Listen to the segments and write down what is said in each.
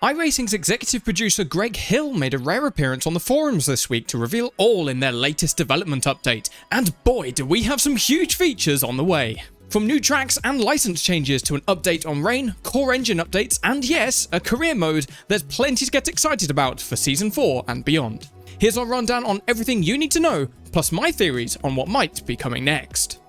iRacing's executive producer Greg Hill made a rare appearance on the forums this week to reveal all in their latest development update, and boy do we have some huge features on the way. From new tracks and license changes to an update on rain, core engine updates, and yes, a career mode, there's plenty to get excited about for Season 4 and beyond. Here's our rundown on everything you need to know, plus my theories on what might be coming next.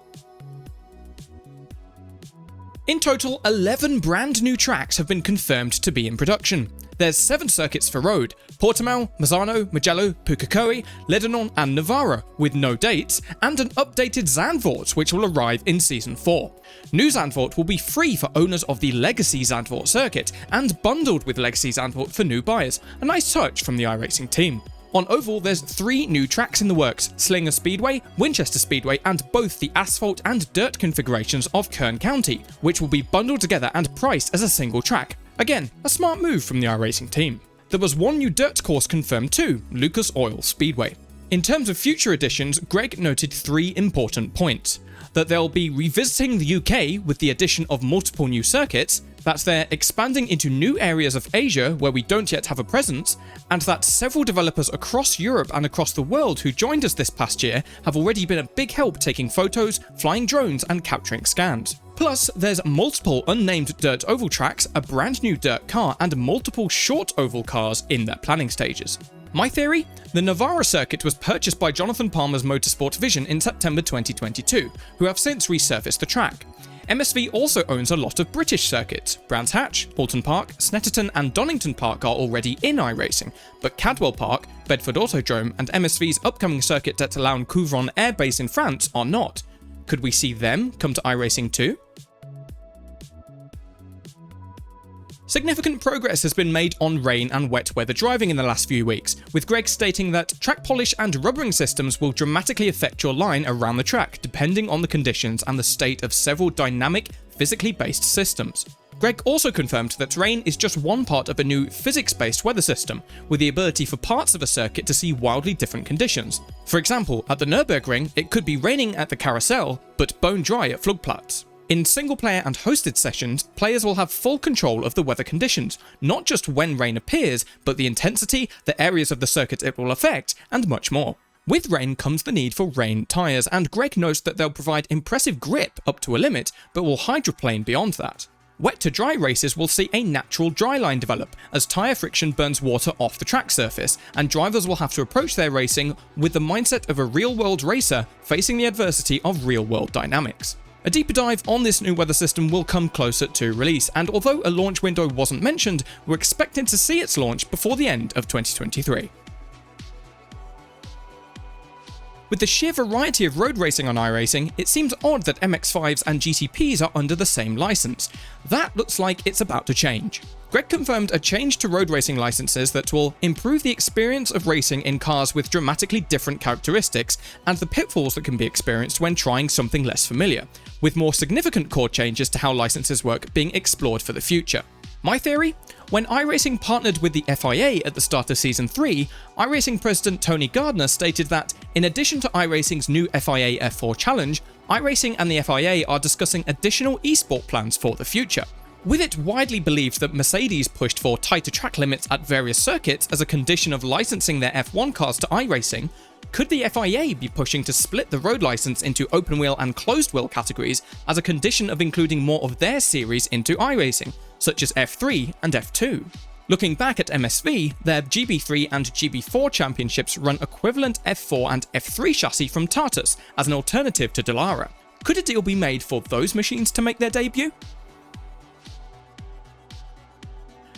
In total, 11 brand new tracks have been confirmed to be in production. There's 7 circuits for road: Portimao, Mazzano, Mugello, Pukekohe, Lebanon and Navarra, with no dates, and an updated Zandvoort which will arrive in Season 4. New Zandvoort will be free for owners of the Legacy Zandvoort circuit, and bundled with Legacy Zandvoort for new buyers, a nice touch from the iRacing team. On Oval, there's 3 new tracks in the works: Slinger Speedway, Winchester Speedway, and both the asphalt and dirt configurations of Kern County, which will be bundled together and priced as a single track. Again, a smart move from the iRacing team. There was 1 new dirt course confirmed too, Lucas Oil Speedway. In terms of future editions, Greg noted 3 important points: that they'll be revisiting the UK with the addition of multiple new circuits, that they're expanding into new areas of Asia where we don't yet have a presence, and that several developers across Europe and across the world who joined us this past year have already been a big help taking photos, flying drones and capturing scans. Plus, there's multiple unnamed dirt oval tracks, a brand new dirt car, and multiple short oval cars in their planning stages. My theory? The Navarra circuit was purchased by Jonathan Palmer's Motorsport Vision in September 2022, who have since resurfaced the track. MSV also owns a lot of British circuits. Brands Hatch, Alton Park, Snetterton and Donington Park are already in iRacing, but Cadwell Park, Bedford Autodrome and MSV's upcoming circuit at Laon-Couvron Air Base in France are not. Could we see them come to iRacing too? Significant progress has been made on rain and wet weather driving in the last few weeks, with Greg stating that track polish and rubbering systems will dramatically affect your line around the track depending on the conditions and the state of several dynamic, physically based systems. Greg also confirmed that rain is just one part of a new physics-based weather system, with the ability for parts of a circuit to see wildly different conditions. For example, at the Nürburgring, it could be raining at the carousel, but bone dry at Flugplatz. In single-player and hosted sessions, players will have full control of the weather conditions, not just when rain appears, but the intensity, the areas of the circuit it will affect, and much more. With rain comes the need for rain tyres, and Greg notes that they'll provide impressive grip up to a limit, but will hydroplane beyond that. Wet to dry races will see a natural dry line develop, as tyre friction burns water off the track surface, and drivers will have to approach their racing with the mindset of a real-world racer facing the adversity of real-world dynamics. A deeper dive on this new weather system will come closer to release, and although a launch window wasn't mentioned, we're expecting to see its launch before the end of 2023. With the sheer variety of road racing on iRacing, it seems odd that MX-5s and GTPs are under the same license. That looks like it's about to change. Greg confirmed a change to road racing licenses that will improve the experience of racing in cars with dramatically different characteristics and the pitfalls that can be experienced when trying something less familiar, with more significant core changes to how licenses work being explored for the future. My theory? When iRacing partnered with the FIA at the start of Season 3, iRacing President Tony Gardner stated that, in addition to iRacing's new FIA F4 Challenge, iRacing and the FIA are discussing additional esport plans for the future. With it widely believed that Mercedes pushed for tighter track limits at various circuits as a condition of licensing their F1 cars to iRacing, could the FIA be pushing to split the road license into open wheel and closed wheel categories as a condition of including more of their series into iRacing, such as F3 and F2? Looking back at MSV, their GB3 and GB4 championships run equivalent F4 and F3 chassis from Tartus as an alternative to Dallara. Could a deal be made for those machines to make their debut?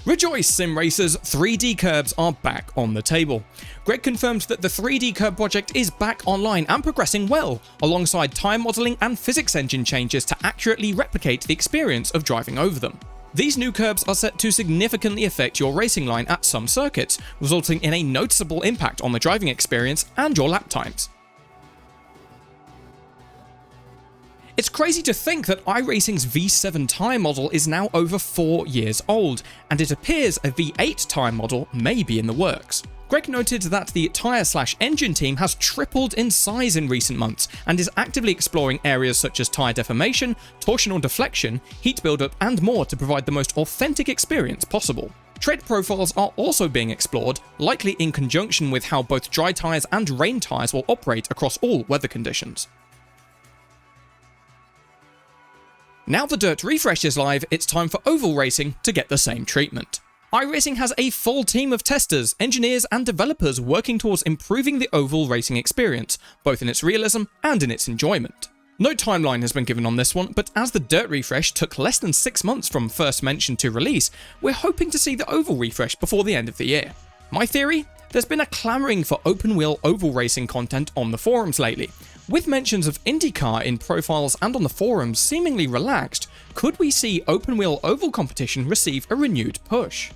Rejoice, sim racers, 3D curbs are back on the table. Greg confirmed that the 3D curb project is back online and progressing well, alongside tyre modelling and physics engine changes to accurately replicate the experience of driving over them. These new curbs are set to significantly affect your racing line at some circuits, resulting in a noticeable impact on the driving experience and your lap times. It's crazy to think that iRacing's V7 tyre model is now over 4 years old, and it appears a V8 tyre model may be in the works. Greg noted that the tyre/engine team has tripled in size in recent months and is actively exploring areas such as tyre deformation, torsional deflection, heat buildup and more to provide the most authentic experience possible. Tread profiles are also being explored, likely in conjunction with how both dry tyres and rain tyres will operate across all weather conditions. Now the dirt refresh is live, it's time for oval racing to get the same treatment. iRacing has a full team of testers, engineers and developers working towards improving the oval racing experience, both in its realism and in its enjoyment. No timeline has been given on this one, but as the dirt refresh took less than 6 months from first mention to release, we're hoping to see the oval refresh before the end of the year. My theory? There's been a clamouring for open-wheel oval racing content on the forums lately. With mentions of IndyCar in profiles and on the forums seemingly relaxed, could we see open-wheel oval competition receive a renewed push?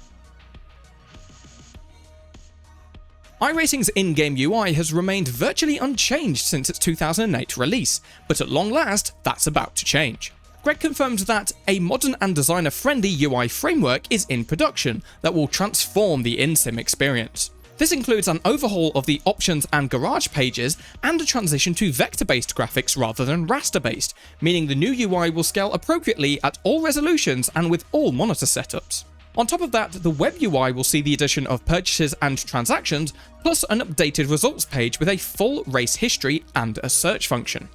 iRacing's in-game UI has remained virtually unchanged since its 2008 release, but at long last, that's about to change. Greg confirmed that a modern and designer-friendly UI framework is in production that will transform the in-sim experience. This includes an overhaul of the options and garage pages and a transition to vector-based graphics rather than raster-based, meaning the new UI will scale appropriately at all resolutions and with all monitor setups. On top of that, the web UI will see the addition of purchases and transactions, plus an updated results page with a full race history and a search function.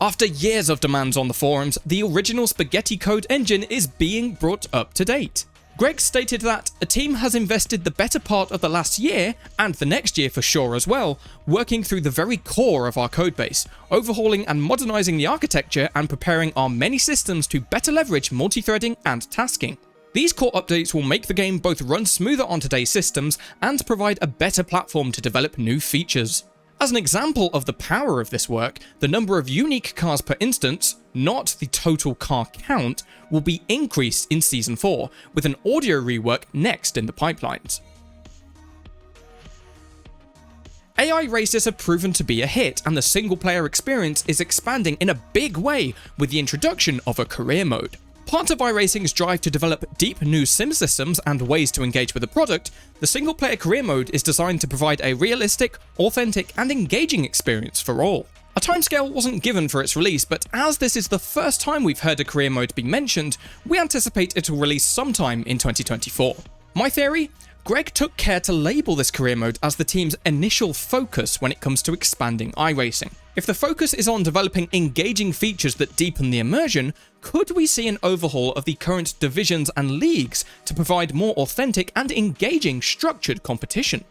After years of demands on the forums, the original Spaghetti code engine is being brought up to date. Greg stated that a team has invested the better part of the last year, and the next year for sure as well, working through the very core of our codebase, overhauling and modernizing the architecture and preparing our many systems to better leverage multi-threading and tasking. These core updates will make the game both run smoother on today's systems and provide a better platform to develop new features. As an example of the power of this work, the number of unique cars per instance, not the total car count, will be increased in Season 4, with an audio rework next in the pipelines. AI races have proven to be a hit, and the single-player experience is expanding in a big way with the introduction of a career mode. Part of iRacing's drive to develop deep new sim systems and ways to engage with the product, the single-player career mode is designed to provide a realistic, authentic, and engaging experience for all. A timescale wasn't given for its release, but as this is the first time we've heard a career mode be mentioned, we anticipate it will release sometime in 2024. My theory? Greg took care to label this career mode as the team's initial focus when it comes to expanding iRacing. If the focus is on developing engaging features that deepen the immersion, could we see an overhaul of the current divisions and leagues to provide more authentic and engaging structured competition?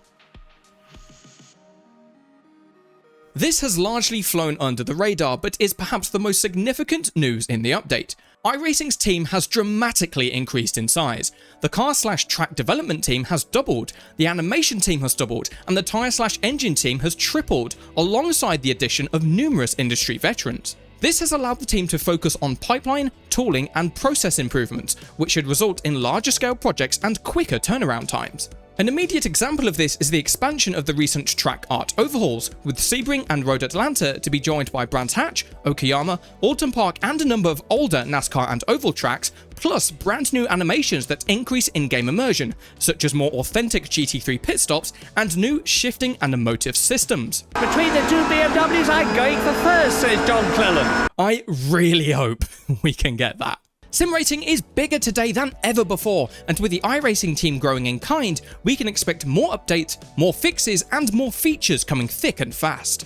This has largely flown under the radar, but is perhaps the most significant news in the update. iRacing's team has dramatically increased in size. The car/track development team has doubled, the animation team has doubled, and the tyre/engine team has tripled, alongside the addition of numerous industry veterans. This has allowed the team to focus on pipeline, tooling, and process improvements, which should result in larger scale projects and quicker turnaround times. An immediate example of this is the expansion of the recent track art overhauls, with Sebring and Road Atlanta to be joined by Brands Hatch, Okayama, Alton Park, and a number of older NASCAR and oval tracks, plus brand new animations that increase in-game immersion, such as more authentic GT3 pit stops and new shifting and emotive systems. Between the two BMWs, I'm going for first, says John Cleland. I really hope we can get that. Sim racing is bigger today than ever before, and with the iRacing team growing in kind, we can expect more updates, more fixes, and more features coming thick and fast.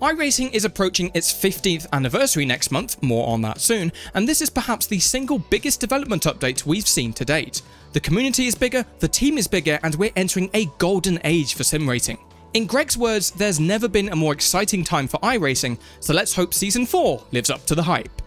iRacing is approaching its 15th anniversary next month, more on that soon, and this is perhaps the single biggest development update we've seen to date. The community is bigger, the team is bigger, and we're entering a golden age for sim racing. In Greg's words, there's never been a more exciting time for iRacing, so let's hope Season 4 lives up to the hype.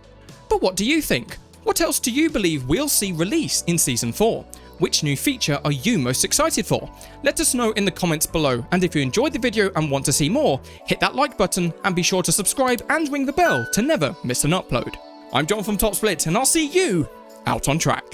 But what do you think? What else do you believe we'll see release in Season 4? Which new feature are you most excited for? Let us know in the comments below, and if you enjoyed the video and want to see more, hit that like button and be sure to subscribe and ring the bell to never miss an upload. I'm John from TopSplit, and I'll see you out on track.